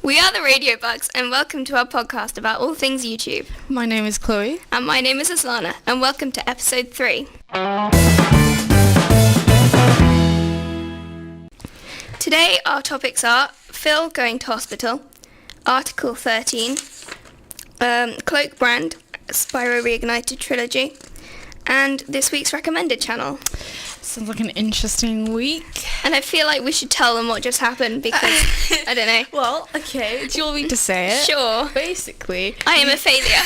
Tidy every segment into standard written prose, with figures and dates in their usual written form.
We are the Radio Bugs, and welcome to our podcast about all things YouTube. My name is Chloe. And my name is Aslana, and welcome to episode 3. Today our topics are Phil going to hospital, Article 13, Cloak brand, Spyro Reignited trilogy, and this week's recommended channel. Sounds like an interesting week. And I feel like we should tell them what just happened because, I don't know. Well, okay, do you want me to say it? Sure. Basically, I am a failure.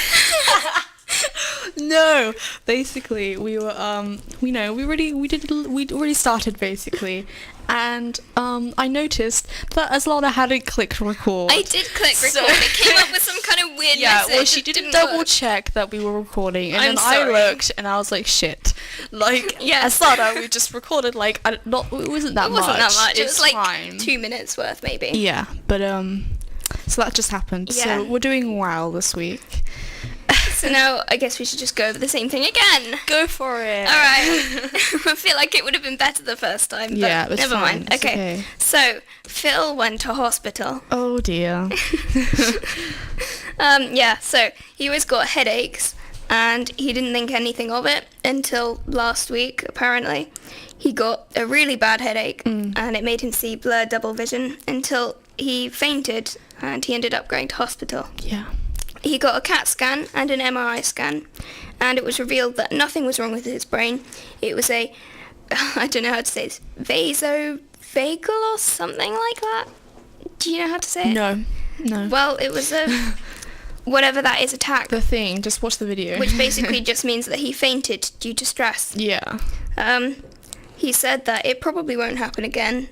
No, basically we were we'd already started basically, and I noticed that Aslana hadn't clicked record. I did click record. It came up with some kind of weird yeah, message. well, she didn't double check that we were recording, and I'm then sorry. I looked and I was like, shit. Like, Yeah. Aslana, we just recorded like it wasn't that much. It was like fine. 2 minutes worth maybe. Yeah, but so that just happened. Yeah. So we're doing well this week. So now I guess we should just go over the same thing again. Go for it. Alright. I feel like it would have been better the first time, but Yeah, it's never fine. mind. It's Okay. So Phil went to hospital. Oh dear. So he always got headaches and he didn't think anything of it until last week, apparently. He got a really bad headache and it made him see blurred double vision until he fainted and he ended up going to hospital. Yeah. He got a CAT scan and an MRI scan, and it was revealed that nothing was wrong with his brain. It was a, I don't know how to say this, vasovagal or something like that. Do you know how to say it? No. Well, it was a, whatever that is, attack, The thing, just watch the video. which basically just means that he fainted due to stress. Yeah. He said that it probably won't happen again,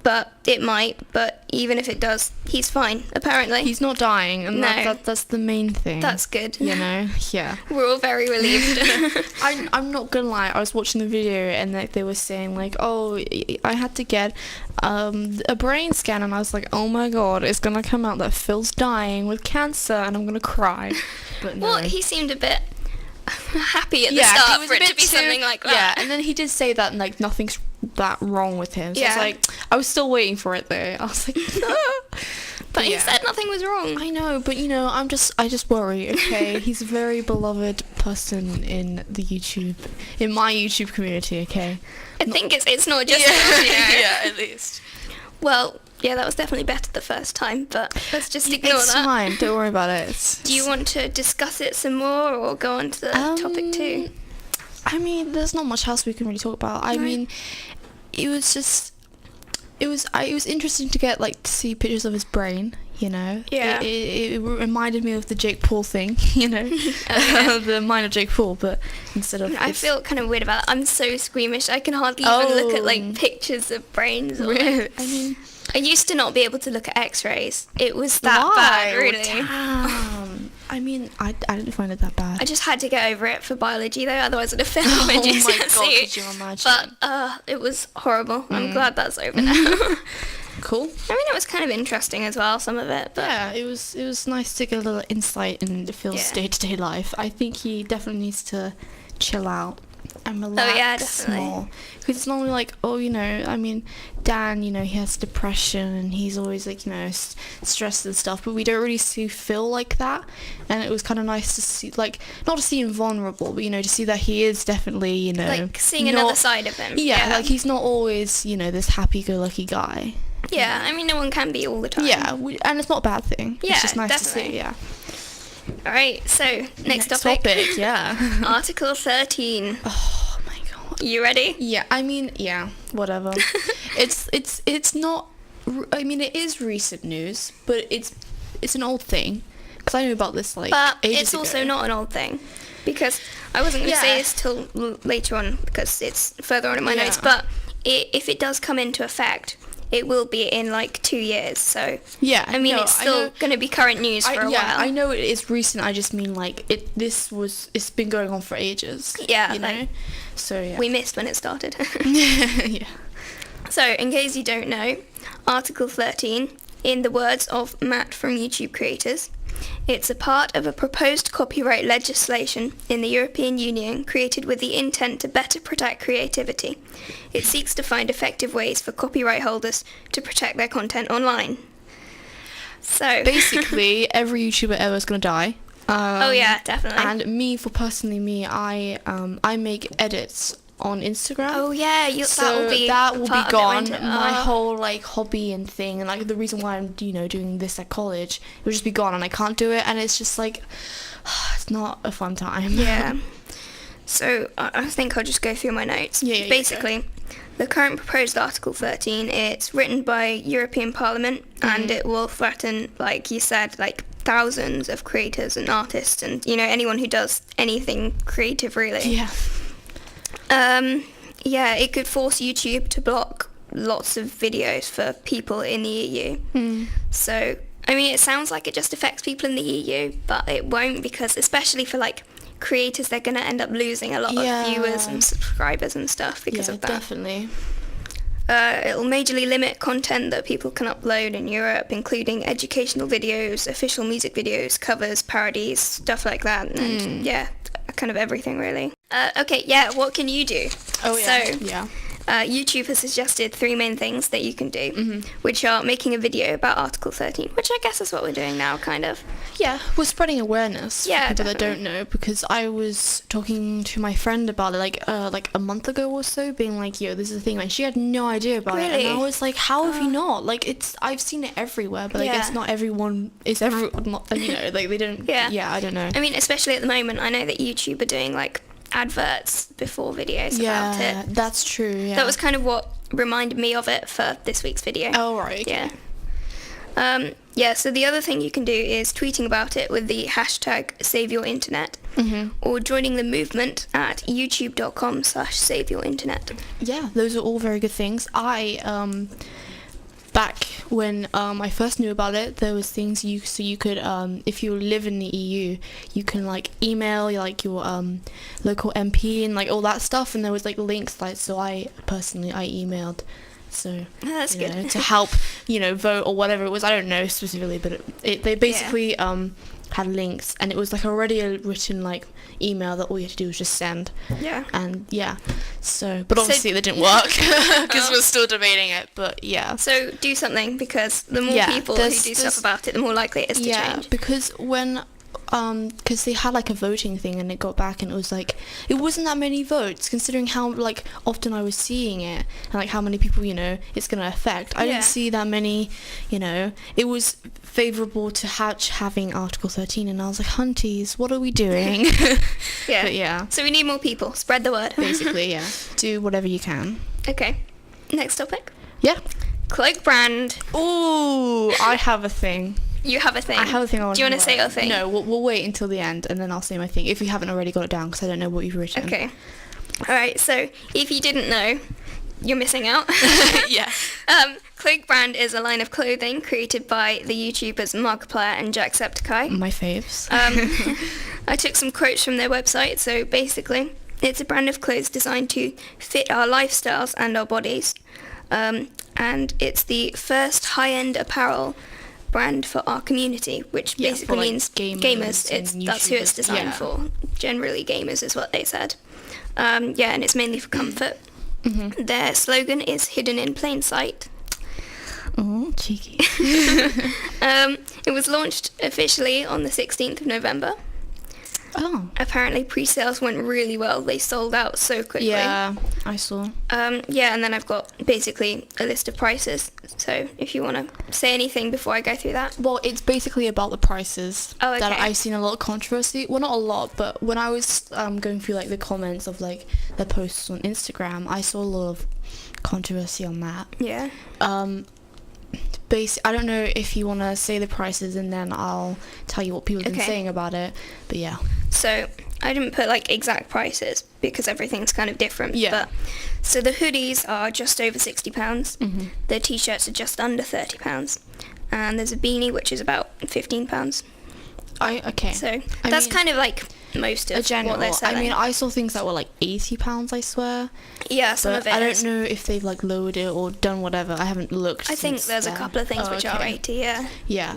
but it might, but even if it does, he's fine, apparently. He's not dying, and No. that's the main thing. That's good. You know, yeah. We're all very relieved. I'm not gonna lie, I was watching the video and they were saying like, oh, I had to get a brain scan, and I was like, oh my god, it's gonna come out that Phil's dying with cancer and I'm gonna cry. But no. Well, he seemed a bit happy at the he start was for a it to bit be something like that. Yeah, and then he did say that like nothing's that wrong with him. So Yeah. it's like, I was still waiting for it though. I was like, But he yeah. said nothing was wrong. I know, but you know, I just worry, okay? He's a very beloved person in my YouTube community, okay? I think it's not just us, you know. yeah, at least. Well, yeah, that was definitely better the first time, but let's just ignore It's that. fine, don't worry about it. Do you want to discuss it some more or go on to the topic 2? I mean, there's not much else we can really talk about. I No. mean, it was interesting to get like to see pictures of his brain, you know. Yeah. It reminded me of the Jake Paul thing, you know. The minor Jake Paul, but instead of I feel kind of weird about that. I'm so squeamish. I can hardly even look at like pictures of brains. Or, really, like, I mean, I used to not be able to look at X-rays. It was that why? bad, really. Damn. I mean, I didn't find it that bad. I just had to get over it for biology though, otherwise I'd have failed my Oh my GCSE. god, could you imagine? But it was horrible. I'm glad that's over now. Cool. I mean, it was kind of interesting as well, some of it. But Yeah, it was nice to get a little insight into Phil's Yeah. day-to-day life. I think he definitely needs to chill out and relax definitely. more. Because it's normally like, oh, you know, I mean, Dan, you know, he has depression and he's always like, you know, stressed and stuff, but we don't really see Phil like that. And it was kind of nice to see, like, not to see him vulnerable, but, you know, to see that he is definitely, you know, like seeing not- another side of him. Yeah, like he's not always, you know, this happy-go-lucky guy. Yeah, I mean, no one can be all the time. Yeah, and it's not a bad thing. Yeah, It's just nice definitely. to see, yeah. All right, so next topic. Yeah. Article 13. Oh my god. You ready? Yeah, I mean, yeah, whatever. it's not. I mean, it is recent news, but it's an old thing. Because I knew about this like But ages it's also ago. not an old thing. Because I wasn't going to say Yeah. this till later on because it's further on in my Yeah. notes. But if it does come into effect, it will be in like 2 years. So Yeah, I mean, no, it's I still know- going to be current news for a yeah, while. I know it is recent. I just mean like it's been going on for ages. Yeah, you know. like, So yeah. We missed when it started. yeah. So, in case you don't know, Article 13, in the words of Matt from YouTube Creators, it's a part of a proposed copyright legislation in the European Union created with the intent to better protect creativity. It seeks to find effective ways for copyright holders to protect their content online. So basically, every YouTuber ever is gonna die. oh yeah, definitely. And me, I make edits on Instagram. Oh yeah, So that will be gone. won't it? My whole like hobby and thing, and like the reason why I'm doing this at college, it would just be gone, and I can't do it, and it's just like it's not a fun time. Yeah. So I think I'll just go through my notes. Yeah, Basically, the current proposed Article 13, it's written by European Parliament, and it will threaten, like you said, like thousands of creators and artists, and anyone who does anything creative, really. Yeah. Yeah, it could force YouTube to block lots of videos for people in the EU. So, I mean, it sounds like it just affects people in the EU, but it won't, because especially for like creators, they're going to end up losing a lot of viewers and subscribers and stuff because of that. Definitely. It'll majorly limit content that people can upload in Europe, including educational videos, official music videos, covers, parodies, stuff like that, and yeah, kind of everything really. Okay, yeah, what can you do? Oh yeah. So, yeah. YouTube has suggested 3 main things that you can do, which are making a video about Article 13, which I guess is what we're doing now, kind of. Yeah, we're spreading awareness for Yeah, people that definitely. don't know, because I was talking to my friend about it like a month ago or so, being like, yo, this is a thing, and she had no idea about it, and Really? I was like, how have you not? Like, I've seen it everywhere, but I guess Yeah. not everyone is not, like they don't. Yeah. I don't know. I mean, especially at the moment, I know that YouTube are doing like adverts before videos about it. That's true. Yeah. That was kind of what reminded me of it for this week's video. Oh right. Okay. Yeah. Yeah, so the other thing you can do is tweeting about it with the hashtag #SaveYourInternet, or joining the movement at youtube.com/SaveYourInternet. Yeah, those are all very good things. Back when I first knew about it, there was things you could if you live in the EU, you can like email like your local MP and like all that stuff, and there was like links, like, so I emailed, so That's good. to help vote or whatever it was. I don't know specifically, but they basically had links, and it was like already a written like email that all you had to do was just send. Yeah. And so but obviously it didn't work because we're still debating it, but yeah. So do something, because the more people who do stuff about it, the more likely it is to change. Because when because they had like a voting thing, and it got back, and it was like it wasn't that many votes considering how like often I was seeing it, and like how many people it's gonna affect. I didn't see that many. It was favourable to having Article 13, and I was like, hunties, what are we doing? Yeah. But yeah, So we need more people. Spread the word. basically, yeah, do whatever you can. Okay. Next topic. Yeah. Cloak brand. Ooh, I have a thing. You have a thing. I have a thing I want Do you want to say your thing? No, we'll wait until the end, and then I'll say my thing, if you haven't already got it down, because I don't know what you've written. Okay. Alright, so if you didn't know, you're missing out. Yeah. Cloak brand is a line of clothing created by the YouTubers Markiplier and Jacksepticeye. My faves. I took some quotes from their website. So basically, it's a brand of clothes designed to fit our lifestyles and our bodies. And it's the first high-end apparel brand for our community, which Yeah, basically for, like, means gamers gamers. and That's who it's YouTubers. designed Yeah. for. Generally gamers is what they said. Yeah, and it's mainly for comfort. Their slogan is hidden in plain sight. Oh, cheeky. It was launched officially on the 16th of November. Oh. Apparently pre-sales went really well. They sold out so quickly. Yeah, I saw. Yeah, and then I've got basically a list of prices. So if you want to say anything before I go through that. Well, it's basically about the prices. Oh, okay. That I've seen a lot of controversy. Well, not a lot, but when I was going through like the comments of like their posts on Instagram, I saw a lot of controversy on that. Yeah. I don't know if you want to say the prices, and then I'll tell you what people have been saying about it, but yeah. So I didn't put like exact prices because everything's kind of different. Yeah. But, so the hoodies are just over £60. The t-shirts are just under £30. And there's a beanie which is about £15. Okay. So I that's mean, kind of like most a of general. what they're selling. I mean, I saw things that were like £80, I swear. Yeah, some But of it I is. don't know if they've like lowered it or done whatever. I haven't looked. I think since there's a then. couple of things Oh, which are okay. 80, yeah. Yeah,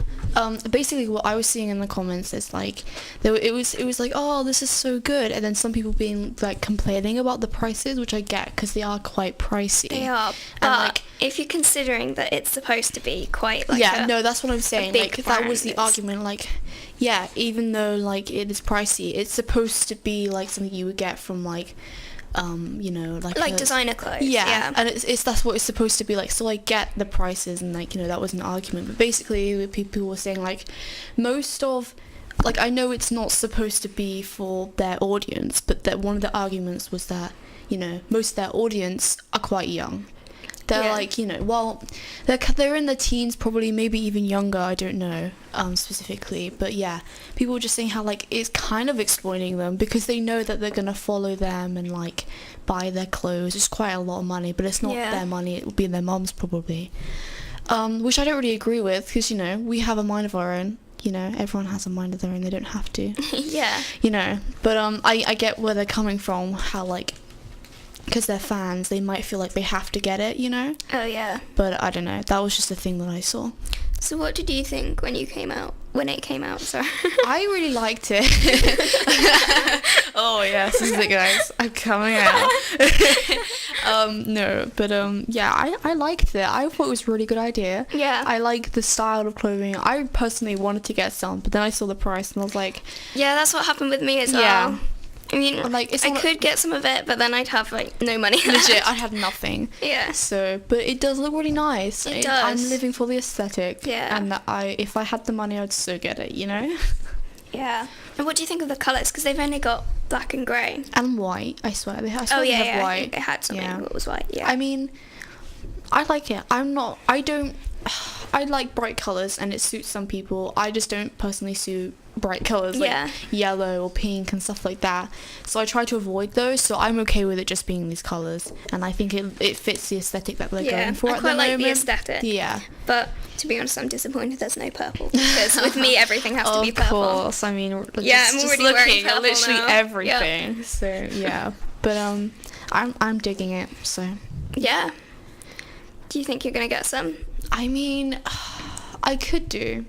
Basically what I was seeing in the comments is like it was like, oh, this is so good, and then some people being like complaining about the prices, which I get because they are quite pricey. They are, but like, if you're considering that it's supposed to be quite like no, that's what I'm saying. big Like that was brand, the argument. Like, yeah, even though like it is pricey, it's supposed to be like something you would get from like you know, like designer clothes. Yeah, and it's that's what it's supposed to be like. So I get the prices, and like, you know, that was an argument, but basically people were saying like most of, like, I know it's not supposed to be for their audience, but that one of the arguments was that, you know, most of their audience are quite young. They're like, you know, well, they're in their teens, probably, maybe even younger, I don't know specifically, but yeah, people were just saying how like it's kind of exploiting them because they know that they're gonna follow them and like buy their clothes. It's quite a lot of money, but it's not their money, it will be their mom's probably, which I don't really agree with, because, you know, we have a mind of our own. You know, everyone has a mind of their own, they don't have to. Yeah. You know, but I get where they're coming from, how like, because they're fans, they might feel like they have to get it, you know? Oh, yeah. But I don't know, that was just the thing that I saw. So what did you think when it came out, sorry? I really liked it. Oh, yes, this is it, guys. I'm coming out. No, but yeah, I liked it. I thought it was a really good idea. Yeah. I like the style of clothing. I personally wanted to get some, but then I saw the price and I was like... Yeah, that's what happened with me as well. Yeah. I mean, like, I could get some of it, but then I'd have like no money. Legit, I had nothing. Yeah. So, but it does look really nice. It does. I'm living for the aesthetic. Yeah. And if I had the money, I'd so get it, you know? Yeah. And what do you think of the colours? Because they've only got black and grey. And white, I swear. They have I white. think they had something that was white, yeah. I mean, I like it. I like bright colours and it suits some people. I just don't personally suit bright colours like yellow or pink and stuff like that. So I try to avoid those. So I'm okay with it just being these colours. And I think it fits the aesthetic that they're going for at the moment. I quite like the aesthetic. Yeah. But to be honest, I'm disappointed there's no purple. Because with me, everything has to be purple. Of course. I mean, I'm just already looking wearing purple at literally now. everything. Yep. So yeah. But I'm digging it. So yeah. Do you think you're gonna get some? I mean, I could do.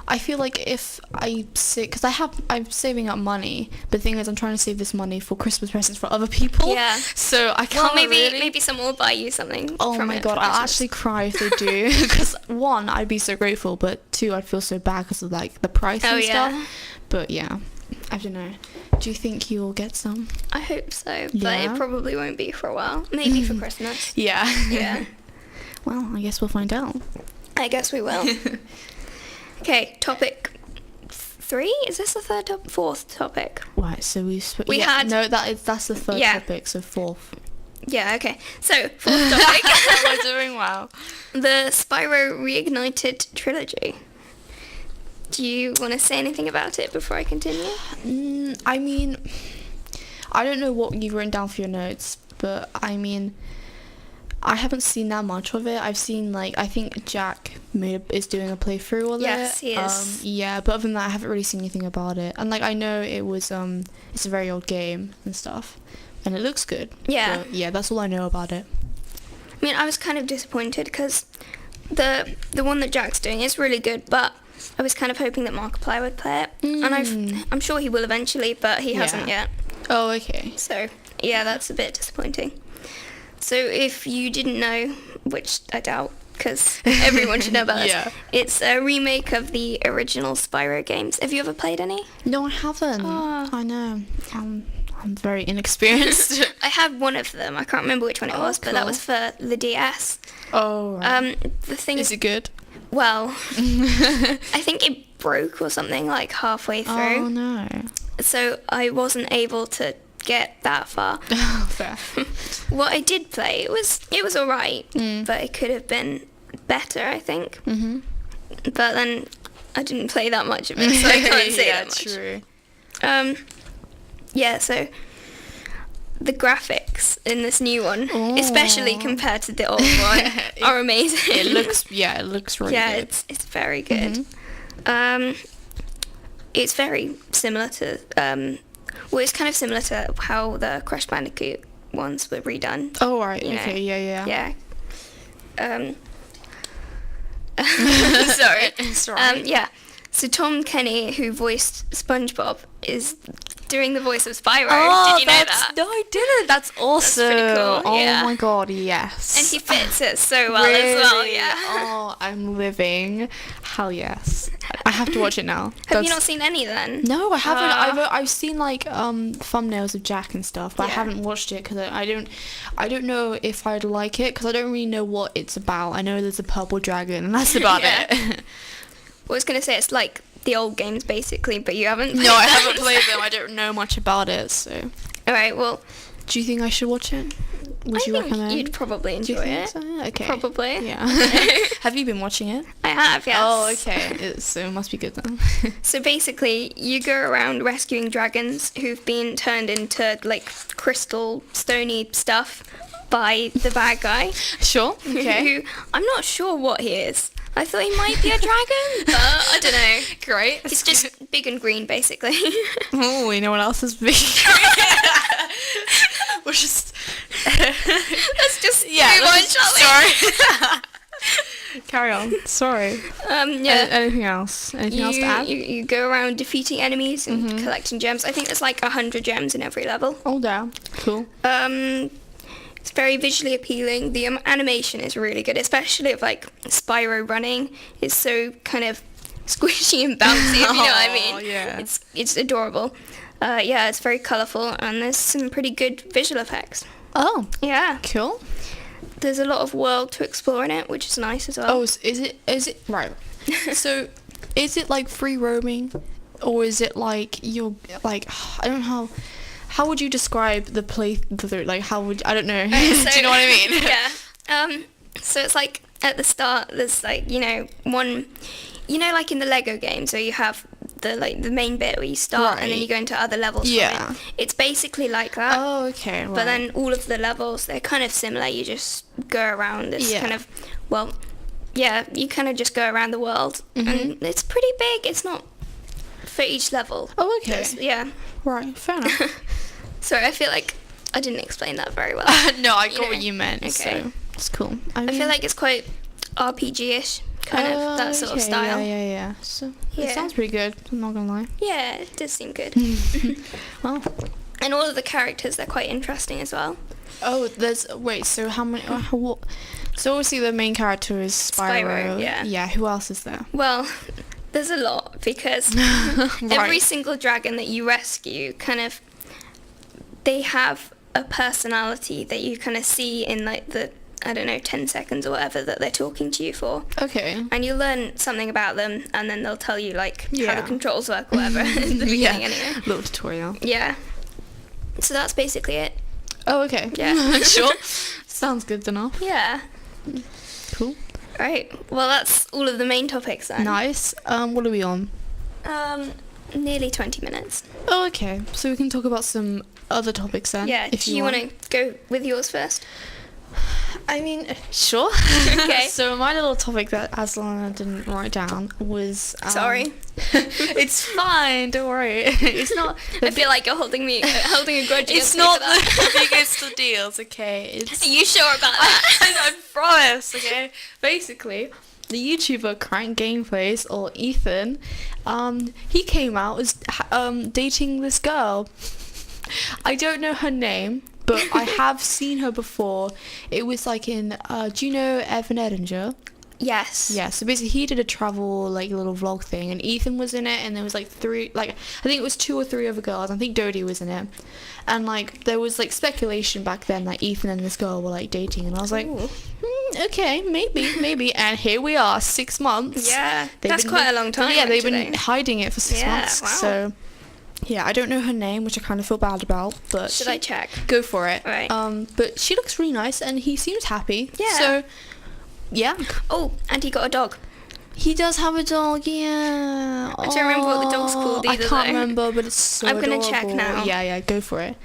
I feel like if I because I'm saving up money, but the thing is I'm trying to save this money for Christmas presents for other people. Yeah. So I can't. Well, maybe someone will buy you something. Oh from my it god, for I'll Christmas. actually cry if they do. Because one, I'd be so grateful, but two, I'd feel so bad because of like the price and stuff. But yeah, I don't know. Do you think you'll get some? I hope so, but Yeah. it probably won't be for a while. Maybe for Christmas. Yeah. Yeah. Well, I guess we'll find out. I guess we will. Okay, topic 3? Is this the fourth topic? Right, so We had- no. That's the third topic. So fourth. Yeah, okay. So, fourth topic. We're doing well. The Spyro Reignited trilogy. Do you want to say anything about it before I continue? I mean, I don't know what you've written down for your notes, but I mean, I haven't seen that much of it. I've seen like I think Jack is doing a playthrough of it. Yes, he is. Yeah, but other than that, I haven't really seen anything about it. And like I know it was it's a very old game and stuff, and it looks good. Yeah. But, yeah, that's all I know about it. I mean, I was kind of disappointed because the one that Jack's doing is really good, but I was kind of hoping that Markiplier would play it, and I'm sure he will eventually, but he hasn't yet. Oh, okay. So yeah, that's a bit disappointing. So if you didn't know, which I doubt, because everyone should know about this, it's a remake of the original Spyro games. Have you ever played any? No, I haven't. Oh. I know. I'm very inexperienced. I had one of them. I can't remember which one it was, but that cool. was for the DS. Oh, right. The thing Is it good? Well, I think it broke or something like halfway through. Oh, no. So I wasn't able to get that far. Fair. What I did play, it was all right, but it could have been better, I think. Mm-hmm. But then I didn't play that much of it, so I can't say that much. True. Yeah, so the graphics in this new one, especially compared to the old one, are amazing. It looks really good. It's very good. It's very similar to well, it's kind of similar to how the Crash Bandicoot ones were redone. Oh, right. You know. Okay. Yeah. Yeah. Sorry. Sorry. Yeah. So Tom Kenny, who voiced SpongeBob, is doing the voice of Spyro. Oh, Did you know that? No, I didn't. That's awesome. pretty cool, Oh yeah. my god, yes. And he fits it so well as well, Really? yeah. Oh, I'm living. Hell yes. I have to watch it now. Have you not seen any then? No, I haven't. Ah. I've seen like thumbnails of Jack and stuff, but I Yeah. haven't watched it because I don't know if I'd like it because I don't really know what it's about. I know there's a purple dragon and that's about Yeah. it. I was going to say it's like the old games basically, but you haven't No, I played haven't them. played them. I don't know much about it. So, Alright, well, do you think I should watch it? Would I you think recommend? you'd probably Do you enjoy think it. so? Okay. Probably. Yeah. Have you been watching it? I have, yes. Oh, okay. So it must be good then. So basically, you go around rescuing dragons who've been turned into like crystal, stony stuff by the bad guy. Sure. Okay. Who I'm not sure what he is. I thought he might be a dragon, but I don't know. Great. He's just big and green, basically. Oh, you know what else is big? We're just. Let's just Yeah. move on, shall we? Sorry. Carry on. Sorry. Yeah. Anything else? Anything else to add? You go around defeating enemies and Mm-hmm. collecting gems. I think there's like 100 gems in every level. Oh, damn. Cool. It's very visually appealing. The animation is really good, especially of like Spyro running. It's so kind of squishy and bouncy, if you know what I mean. Oh, yeah. It's adorable. Yeah, it's very colourful and there's some pretty good visual effects. Oh, Yeah, cool. there's a lot of world to explore in it, which is nice as well. Oh, so is it right? So, is it like free roaming, or is it like you're like I don't know how would you describe the play through? Like how would I don't know? Do you know what I mean? Yeah. So it's like at the start, there's like one, like in the Lego games where you have the main bit where you start and then Right. you go into other levels. Yeah. From it. It's basically like that. Oh, okay. Right. But then all of the levels, they're kind of similar. You just go around. It's Yeah. kind of, you kind of just go around the world. Mm-hmm. And it's pretty big. It's not for each level. Oh, okay. Yeah. Right. Fair enough. Sorry, I feel like I didn't explain that very well. No, I You got know. what you meant. Okay. So it's cool. I feel like it's quite RPG-ish, kind of that sort of okay, style. Yeah. So Yeah. it sounds pretty good. I'm not gonna lie. Yeah, it does seem good. Well. And all of the characters, they're quite interesting as well. Oh, so how many? What? So obviously the main character is Spyro. Spyro, yeah. Yeah. Who else is there? Well, there's a lot because every single dragon that you rescue they have a personality that you kind of see in like the, 10 seconds or whatever that they're talking to you for. Okay. And you learn something about them and then they'll tell you like how Yeah. the controls work or whatever in the beginning anyway. Little tutorial. Yeah. So that's basically it. Oh, okay. Yeah. Sure. Sounds good enough. Yeah. Cool. Right. Well, that's all of the main topics then. Nice. What are we on? Nearly 20 minutes. Oh, okay. So we can talk about some other topics then. Yeah. If Do you want to go with yours first? I mean, sure. Okay. So my little topic that Aslan didn't write down was. Sorry. It's fine. Don't worry. It's not. I feel like you're holding a grudge It's against not me for that. the biggest of deals. Okay. It's. Are you sure about that? I promise. Okay. Basically, the YouTuber Crank Gameplays or Ethan, he came out as dating this girl. I don't know her name, but I have seen her before. It was like in, do you know Evan Edinger? Yes. Yeah, so basically he did a travel, like, little vlog thing, and Ethan was in it, and there was, like, I think it was 2 or 3 other girls. I think Dodie was in it. And, like, there was, like, speculation back then that Ethan and this girl were, like, dating, and I was like, okay, maybe. And here we are, 6 months. Yeah. They've That's been- quite a long time. Yeah, they've actually. been hiding it for 6 Yeah, months. wow. So, yeah, I don't know her name, which I kind of feel bad about, but Should I check? go for it. Right. But she looks really nice, and he seems happy. Yeah. So, yeah. Oh, and he got a dog. He does have a dog, yeah. I don't remember what the dog's called I either, can't though. remember, but it's so I'm gonna check adorable. now. Yeah, go for it.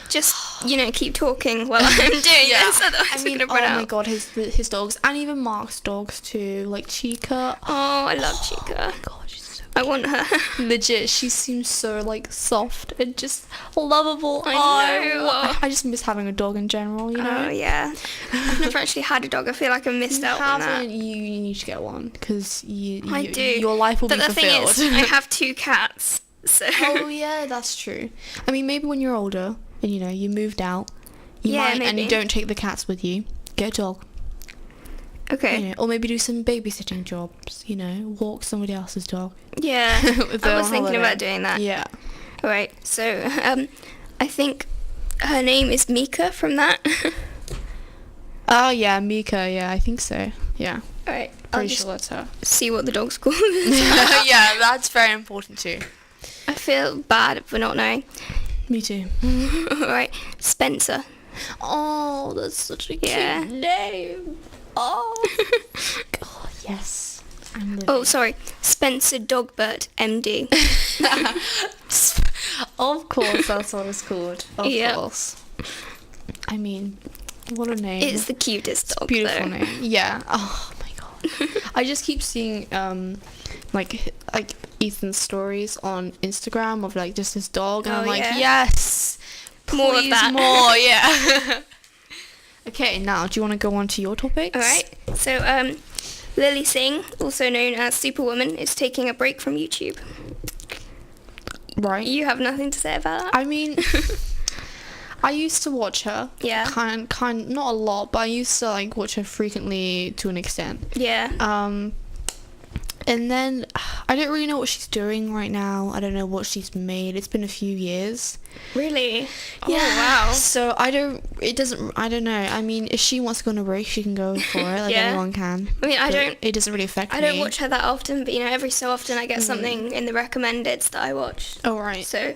Just, keep talking while I'm doing this, otherwise I mean, we're going to run oh my out. god, his dogs, and even Mark's dogs too, like Chica. Oh, I love Chica. God, she's so I want her. Legit, she seems so like soft and just lovable. I know. I just miss having a dog in general, you know. Oh yeah. I've never actually had a dog. I feel like I missed out on that. You need to get one because I do. Your life will but be fulfilled. But the thing is, I have 2 cats, so. Oh yeah, that's true. I mean, maybe when you're older and you know you moved out, and you don't take the cats with you, get a dog. Okay. You know, or maybe do some babysitting jobs. You know, walk somebody else's dog. Yeah. I was thinking about doing that. Yeah. All right. So, I think her name is Mika from that. Oh yeah, Mika. Yeah, I think so. Yeah. All right. Pretty sure that's her. See what the dog's called. Yeah, that's very important too. I feel bad for not knowing. Me too. All right. Spencer. Oh, that's such a cute name. Oh. God, yes. Oh, sorry. Spencer Dogbert, MD. Of course, that's what it's called. Of course. I mean, what a name. It's the cutest dog, beautiful though. name. Yeah. Oh my God. I just keep seeing like Ethan's stories on Instagram of like just his dog, and I'm like, yes, more of please, that. more, yeah. Okay, now do you want to go on to your topics? All right. So, Lily Singh, also known as Superwoman, is taking a break from YouTube. Right. You have nothing to say about that? I mean, I used to watch her. Yeah. Kind, not a lot, but I used to like watch her frequently to an extent. Yeah. And then I don't really know what she's doing right now. I don't know what she's made. It's been a few years. Really? Yeah. Oh, wow. So I don't know. I mean, if she wants to go on a break, she can go for it. Like anyone can. I mean, it doesn't really affect me. I don't watch her that often, but you know, every so often I get something in the recommendeds that I watch. Oh, right. So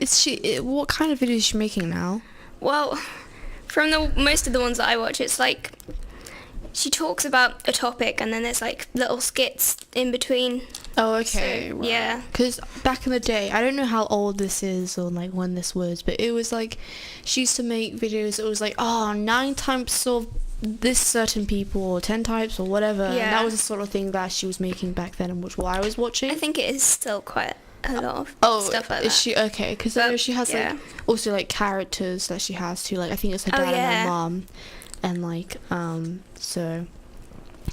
what kind of videos is she making now? Well, from most of the ones that I watch, it's like she talks about a topic and then there's like little skits in between. Oh, okay. So, right. Yeah. Because back in the day, I don't know how old this is or like when this was, but it was like she used to make videos. It was like, 9 types of this certain people, or 10 types or whatever. Yeah. And that was the sort of thing that she was making back then, and which I was watching. I think it is still quite a lot of stuff like that. Is she okay? Because I know she has like also like characters that she has too. Like I think it's her dad and her mom, and like so.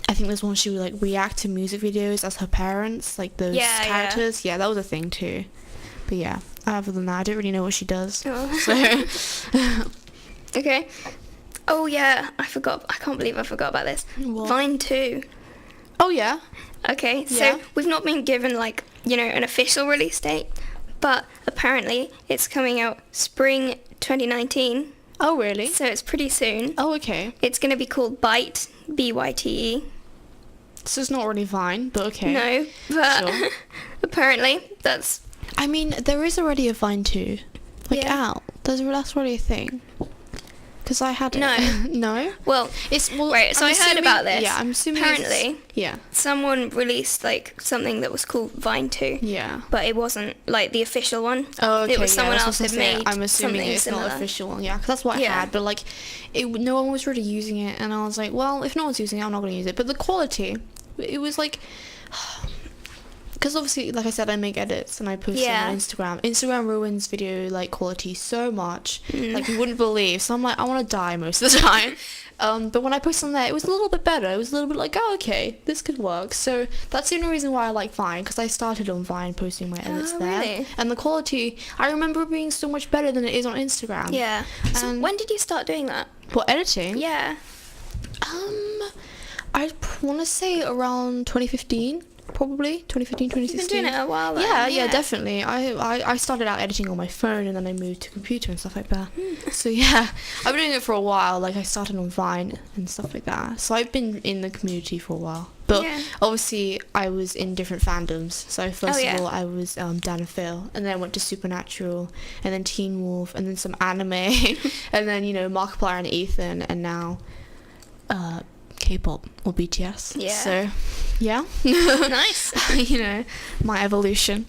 I think there's one she would like react to music videos as her parents, like those characters. Yeah, that was a thing too. But yeah, other than that, I don't really know what she does. Oh. So. Okay. Oh yeah, I forgot. I can't believe I forgot about this. What? Vine 2. Oh yeah. Okay, so we've not been given like, you know, an official release date, but apparently it's coming out spring 2019. Oh really? So it's pretty soon. Oh okay. It's going to be called Byte, B-Y-T-E. So it's not really Vine, but okay. No, but Sure. apparently that's... I mean, there is already a Vine 2, like out. That's already a thing. Because I had it. No. No? Well, right, so I heard about this. Yeah, I'm assuming apparently, yeah. someone released like something that was called Vine 2. Yeah. But it wasn't like the official one. Oh, okay. It was someone else had made. I'm assuming something it's similar. not official. Yeah, because that's what I had. But like, no one was really using it, and I was like, well, if no one's using it, I'm not going to use it. But the quality, it was like. Because obviously, like I said, I make edits and I post them on Instagram. Instagram ruins video like quality so much, like you wouldn't believe. So I'm like, I want to die most of the time. But when I post on there, it was a little bit better. It was a little bit like, oh, okay, this could work. So that's the only reason why I like Vine, because I started on Vine posting my edits there. Really? And the quality, I remember it being so much better than it is on Instagram. Yeah. So when did you start doing that? For editing? Yeah. I want to say around 2015. Probably 2015, 2016. You've been doing it a while then. Yeah, definitely. I started out editing on my phone and then I moved to computer and stuff like that. So yeah, I've been doing it for a while. Like I started on Vine and stuff like that. So I've been in the community for a while. But obviously I was in different fandoms. So first of all I was Dan and Phil, and then I went to Supernatural, and then Teen Wolf, and then some anime, and then Markiplier and Ethan, and now K-pop or BTS. Yeah. So, yeah. Nice. My evolution.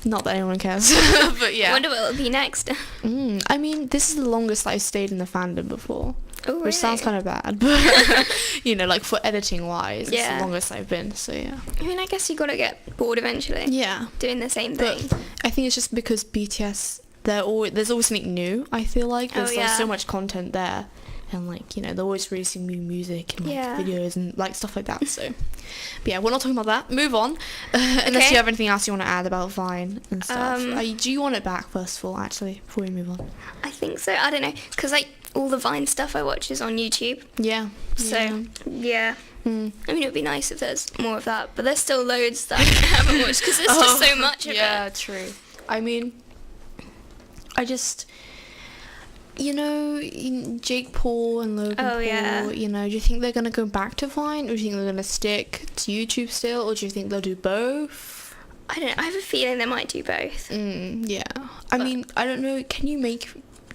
Not that anyone cares, but yeah. I wonder what will be next. I mean, this is the longest I've stayed in the fandom before. Oh, really? Which sounds kind of bad, but you know, like for editing wise, it's Yeah. the longest I've been. So yeah. I mean, I guess you gotta get bored eventually. Yeah. Doing the same thing. But I think it's just because BTS, there's always something new. I feel like there's like, so much content there, and like, you know, they're always releasing new music and like videos and like stuff like that. So, but yeah, we're not talking about that. Move on. Unless you have anything else you want to add about Vine and stuff. Do you want it back first of all, actually, before we move on? I think so. I don't know, because like all the Vine stuff I watch is on YouTube. Yeah. So yeah. I mean, it would be nice if there's more of that, but there's still loads that I haven't watched because there's just so much of it. Yeah, true. I mean, I just, you know, Jake Paul and Logan Paul, you know, do you think they're going to go back to Vine, or do you think they're going to stick to YouTube still, or do you think they'll do both? I don't know. I have a feeling they might do both. Yeah. I mean, I don't know. Can you make...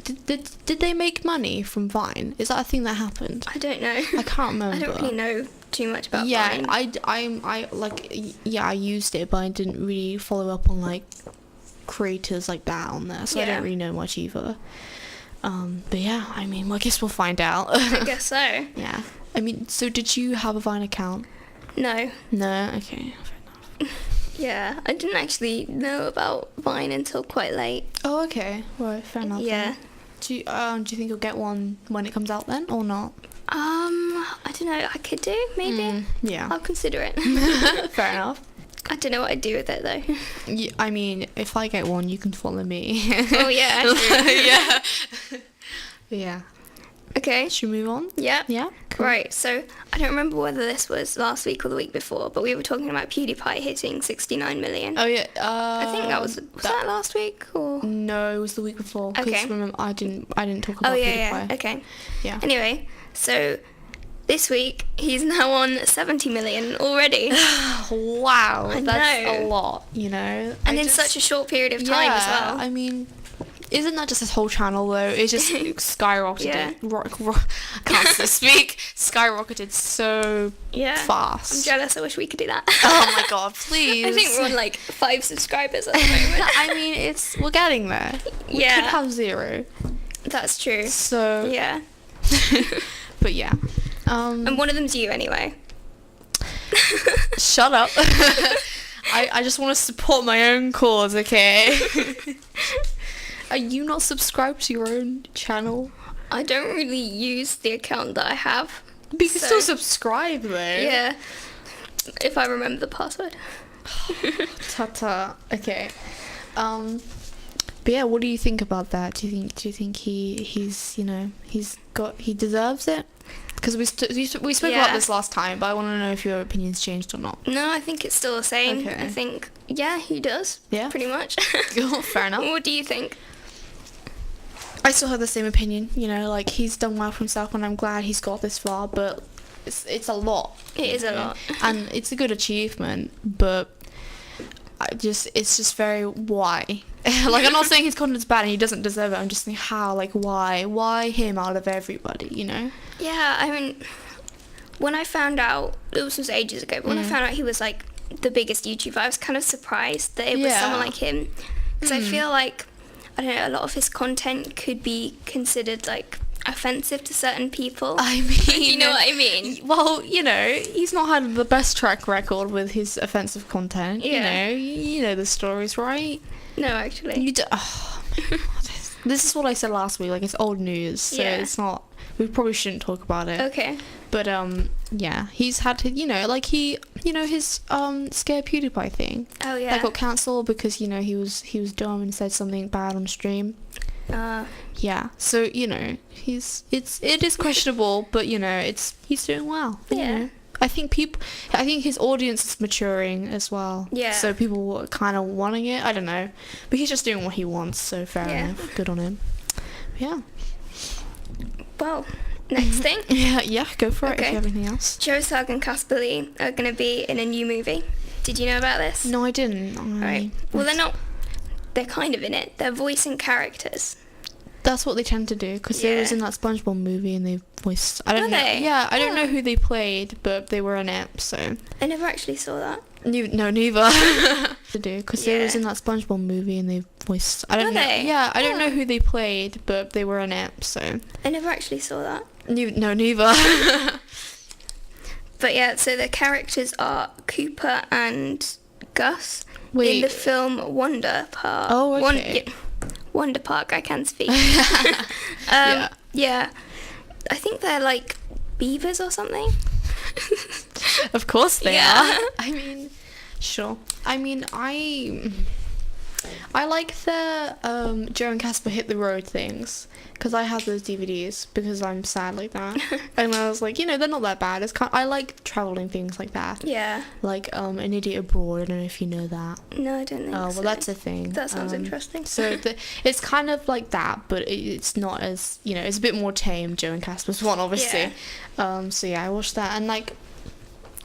Did they make money from Vine? Is that a thing that happened? I don't know. I can't remember. I don't really know too much about Vine. Yeah, I used it, but I didn't really follow up on like creators like that on there, so I don't really know much either. But yeah, I mean, well, I guess we'll find out. I guess so. Yeah. I mean, so did you have a Vine account? No. No? Okay, fair enough. Yeah, I didn't actually know about Vine until quite late. Oh, okay. Right, fair enough. Yeah. Then. Do you think you'll get one when it comes out then, or not? I don't know. I could do, maybe. Yeah. I'll consider it. Fair enough. I don't know what I'd do with it, though. Yeah, I mean, if I get one, you can follow me. Oh, yeah. True. Yeah. Yeah. Okay. Should we move on? Yeah. Yeah? Cool. Right, so I don't remember whether this was last week or the week before, but we were talking about PewDiePie hitting 69 million. Oh, yeah. I think that was that last week, or? No, it was the week before. Because Okay. remember, I didn't talk about Oh, PewDiePie. yeah. Okay. Yeah. Anyway, so this week he's now on 70 million already. Wow, I that's know. a lot, you know. And in such a short period of time as well. I mean, isn't that just his whole channel though? It just skyrocketed. Yeah. Can't speak. Skyrocketed so fast. I'm jealous. I wish we could do that. Oh my god, please. I think we're on like 5 subscribers at the moment. I mean, we're getting there. We could have 0. That's true. So yeah. But yeah. And one of them's you anyway. Shut up. I just want to support my own cause, okay? Are you not subscribed to your own channel? I don't really use the account that I have. But you can still subscribe though. Yeah. If I remember the password. Ta-ta. Okay. But yeah, what do you think about that? Do you think he's you know, he deserves it? Because we spoke about this last time, but I want to know if your opinion's changed or not. No, I think it's still the same. Okay. I think, he does. Yeah? Pretty much. Fair enough. What do you think? I still have the same opinion, you know, like he's done well for himself and I'm glad he's got this far, but it's a lot. It is a lot. And it's a good achievement, but it's just very why. Like, I'm not saying his content's bad and he doesn't deserve it, I'm just saying how, like, why him out of everybody, you know? Yeah, I mean, when I found out, it was ages ago, but when I found out he was like the biggest YouTuber, I was kind of surprised that it was someone like him, because I feel like, I don't know, a lot of his content could be considered like offensive to certain people. I mean, you know what I mean? Well, you know, he's not had the best track record with his offensive content. Yeah. You know the stories, right? No, actually. You do. Oh my god. This is what I said last week. Like, it's old news, so it's not. We probably shouldn't talk about it. Okay. But yeah, he's had to, like his scare PewDiePie thing. Oh yeah. That got cancelled because he was dumb and said something bad on stream. Yeah. So it is questionable, but he's doing well. Yeah. I think his audience is maturing as well. Yeah. So people were kind of wanting it. I don't know, but he's just doing what he wants. So fair enough. Good on him. Yeah. Well, next thing. Yeah. Go for it. If you have anything else. Joe Sugg and Casper Lee are going to be in a new movie. Did you know about this? No, I didn't. Right. Well, they're not. They're kind of in it. They're voicing characters. That's what they tend to do, because they was in that SpongeBob movie and they voiced... I don't know. Were they? Yeah, I don't know who they played, but they were in it, so... I never actually saw that. No, neither. To do because they was in that SpongeBob movie and they voiced. I don't Were know. they? Yeah, I don't know who they played, but they were in it. So I never actually saw that. no, neither. But yeah, so the characters are Cooper and Gus in Wait. the film Wonder Park. Oh, okay. Wonder Park, I can speak. Yeah. Yeah. I think they're like beavers or something. Of course they Yeah. are. I mean, sure. I mean, I like the Joe and Casper Hit the Road things because I have those DVDs because I'm sad like that. And I was like, they're not that bad. I like traveling things like that. Yeah. Like An Idiot Abroad. I don't know if you know that. No, I don't think so. Oh, well, that's a thing. That sounds interesting. So it's kind of like that, but it's not as, it's a bit more tame, Joe and Casper's one, obviously. Yeah. So yeah, I watched that, and like,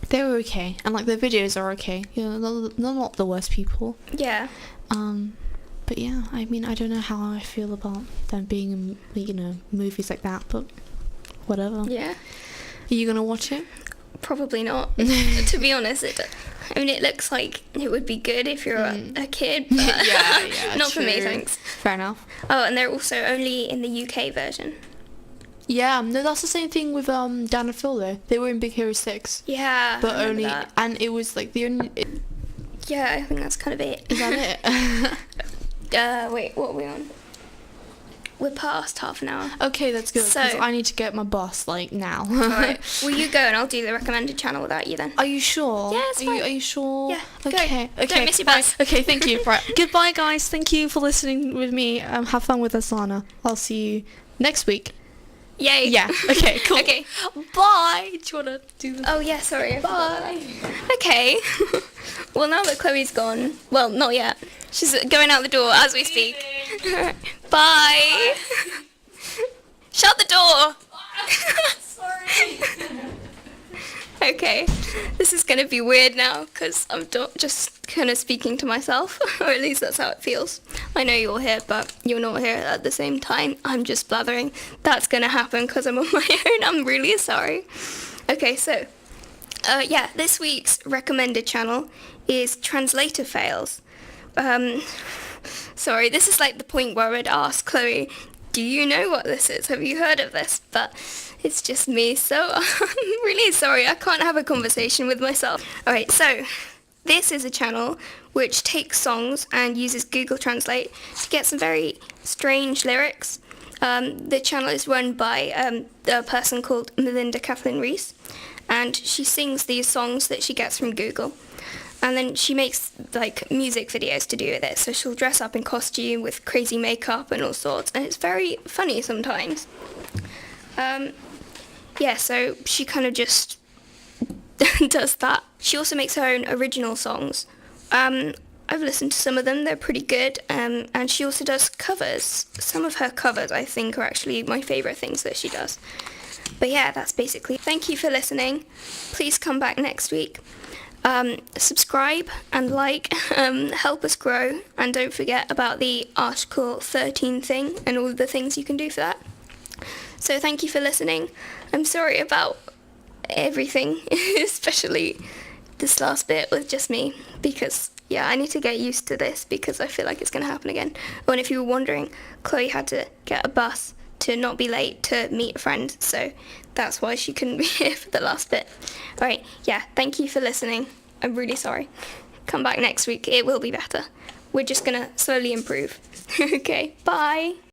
they were okay, and like, their videos are okay. They're not the worst people. Yeah. But yeah, I mean, I don't know how I feel about them being in, movies like that, but whatever. Yeah. Are you gonna watch it? Probably not. To be honest, it looks like it would be good if you're a kid, but yeah, not for me, true. thanks. Fair enough. Oh, and they're also only in the UK version. Yeah, no, that's the same thing with Dan and Phil though. They were in Big Hero 6. Yeah. But I remember only, that. and it was like the only. Yeah, I think that's kind of it. Is that it? Wait, what are we on? We're past half an hour. Okay, that's good. So- Because I need to get my bus like now. Alright. Will you go and I'll do the recommended channel without you then? Are you sure? Yeah, it's fine. Are you sure? Yeah, go. Okay. Okay. Don't miss your Bye. bus. Okay, thank you. Right. Goodbye, guys. Thank you for listening with me. Have fun with Asana. I'll see you next week. Yay. Yeah. Okay. Cool. Okay. Bye. Do you wanna do the? Oh yeah, sorry. Bye. Okay. Well, now that Chloe's gone, well, not yet. She's going out the door as we speak. Bye. Shut the door. Sorry. Okay, this is going to be weird now because I'm just kind of speaking to myself, or at least that's how it feels. I know you're here, but you're not here at the same time. I'm just blathering. That's going to happen because I'm on my own. I'm really sorry. Okay, so, yeah, this week's recommended channel is Translator Fails. Sorry, this is like the point where I'd ask Chloe, do you know what this is? Have you heard of this? But it's just me, so I'm really sorry. I can't have a conversation with myself. Alright, so this is a channel which takes songs and uses Google Translate to get some very strange lyrics. The channel is run by a person called Melinda Kathleen Reese, and she sings these songs that she gets from Google. And then she makes like music videos to do with it. So she'll dress up in costume with crazy makeup and all sorts, and it's very funny sometimes. Yeah, so she kind of just does that. She also makes her own original songs. I've listened to some of them, they're pretty good. And she also does covers. Some of her covers, I think, are actually my favourite things that she does. But yeah, that's basically. Thank you for listening. Please come back next week. Subscribe and like, help us grow, and don't forget about the Article 13 thing and all the things you can do for that. So thank you for listening. I'm sorry about everything, especially this last bit with just me, because yeah, I need to get used to this because I feel like it's going to happen again. Oh, and if you were wondering, Chloe had to get a bus to not be late to meet a friend, so that's why she couldn't be here for the last bit. Alright, yeah, thank you for listening. I'm really sorry. Come back next week, it will be better. We're just gonna slowly improve. Okay, bye.